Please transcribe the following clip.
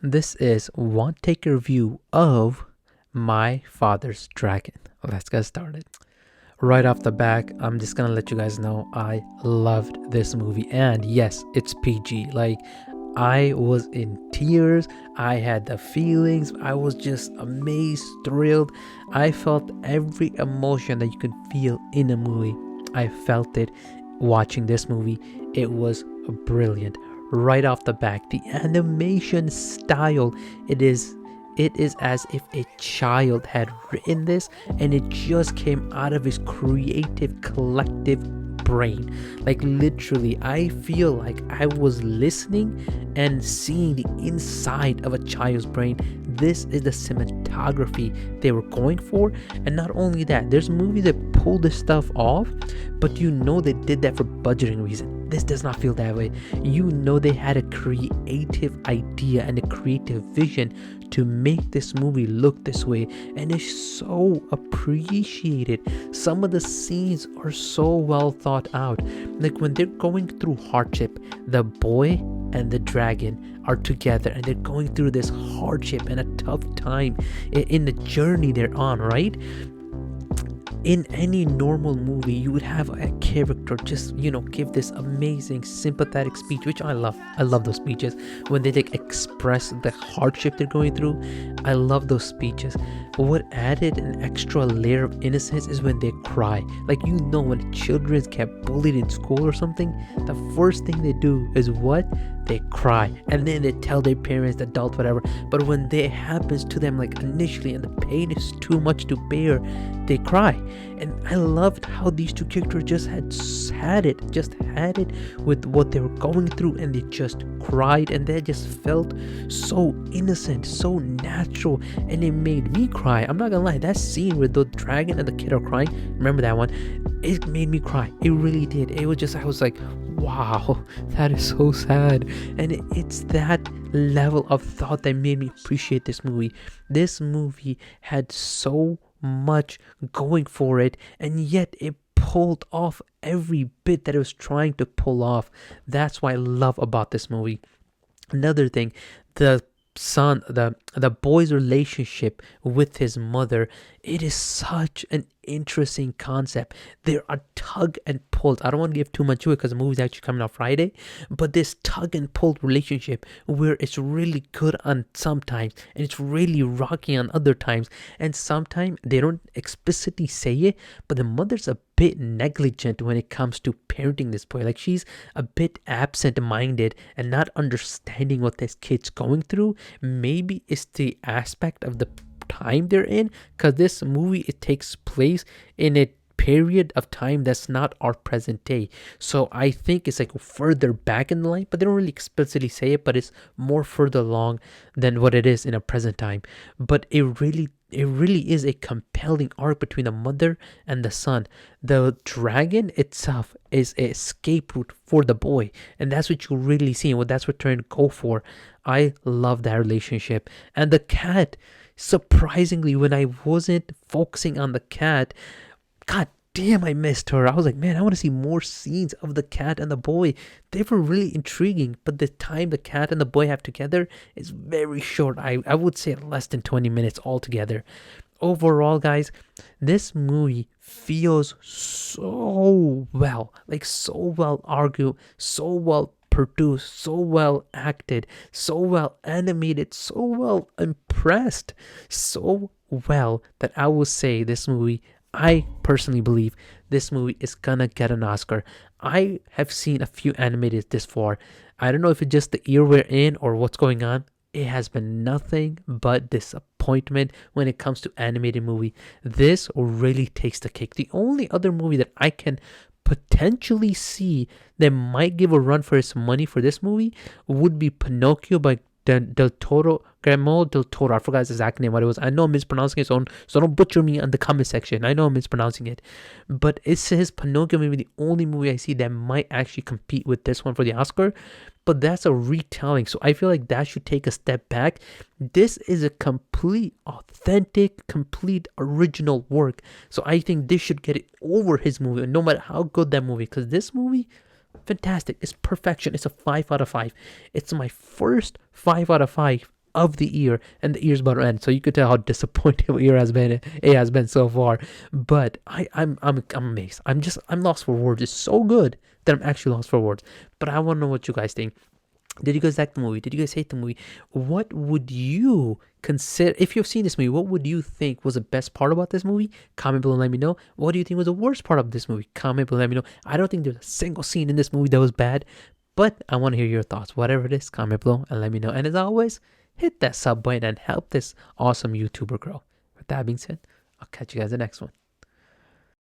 This is one take review of My Father's Dragon. Let's get started. Right off the back, I'm just gonna let you guys know I loved this movie, and yes, it's PG. Like, I was in tears, I had the feelings, I was just amazed, thrilled. I felt every emotion that you can feel in a movie. I felt it watching this movie. It was brilliant. Right off the back, the animation style, it is as if a child had written this and it just came out of his creative collective brain. Like, literally, I feel like I was listening and seeing the inside of a child's brain. This is the cinematography they were going for. And not only that, there's movies that pull this stuff off, but they did that for budgeting reasons. This does not feel that way. They had a creative idea and a creative vision to make this movie look this way, and it's so appreciated. Some of the scenes are so well thought out. Like when they're going through hardship, the boy and the dragon are together and they're going through this hardship and a tough time in the journey they're on, right? In any normal movie, you would have a character just give this amazing sympathetic speech, which I love those speeches when they express the hardship they're going through. I love those speeches. But what added an extra layer of innocence is when they cry. Like, when children get bullied in school or something, the first thing they do is what? They cry, and then they tell their parents, the adult, whatever. But when that happens to them, like initially, and the pain is too much to bear, they cry. And I loved how these two characters just had it with what they were going through, and they just cried, and they just felt so innocent, so natural, and it made me cry. I'm not gonna lie, that scene where the dragon and the kid are crying, remember that one? It made me cry. It really did. I was like, wow, that is so sad. And it's that level of thought that made me appreciate this movie. This movie had so much going for it, and yet it pulled off every bit that it was trying to pull off. That's what I love about this movie. Another thing, the boy's relationship with his mother, it is such an interesting concept. There are tug and pulls. I don't want to give too much to it because the movie's actually coming out Friday, but this tug and pull relationship where it's really good on sometimes and it's really rocky on other times, and sometimes they don't explicitly say it, but the mother's a bit negligent when it comes to parenting this boy. Like, she's a bit absent-minded and not understanding what this kid's going through. Maybe it's the aspect of the time they're in, because this movie, it takes place in a period of time that's not our present day, so I think it's like further back in the line, but they don't really explicitly say it, but it's more further along than what it is in a present time. But it really is a compelling arc between the mother and the son. The dragon itself is an escape route for the boy, and that's what you really see, and that's what they're trying to go for. I love that relationship. And the cat, surprisingly, when I wasn't focusing on the cat, god damn, I missed her. I was like, man, I want to see more scenes of the cat and the boy. They were really intriguing, but the time the cat and the boy have together is very short. I would say less than 20 minutes altogether. Overall, guys, this movie feels so well, like so well argued, so well produced, so well acted, so well animated, so well impressed, so well that I will say this movie, I personally believe this movie is gonna get an Oscar. I have seen a few animated this far. I don't know if it's just the year we're in or what's going on. It has been nothing but disappointment when it comes to animated movie. This really takes the cake. The only other movie that I can potentially see that might give a run for its money for this movie would be Pinocchio by Del Toro, Guillermo del Toro. I forgot his exact name, what it was. I know I'm mispronouncing it, so don't butcher me in the comment section. I know I'm mispronouncing it. But it says Pinocchio may be the only movie I see that might actually compete with this one for the Oscar. But that's a retelling, so I feel like that should take a step back. This is a complete, authentic, complete, original work. So I think this should get it over his movie, no matter how good that movie, because this movie, fantastic. It's perfection. It's a 5 out of 5. It's my first 5 out of 5 of the ear, and the ear's about to end. So you could tell how disappointed it has been so far. But I'm amazed. I'm lost for words. It's so good that I'm actually lost for words. But I want to know what you guys think. Did you guys like the movie? Did you guys hate the movie? What would you consider, if you've seen this movie, what would you think was the best part about this movie? Comment below and let me know. What do you think was the worst part of this movie? Comment below and let me know. I don't think there's a single scene in this movie that was bad, but I want to hear your thoughts. Whatever it is, comment below and let me know. And as always, hit that sub button and help this awesome YouTuber grow. With that being said, I'll catch you guys in the next one.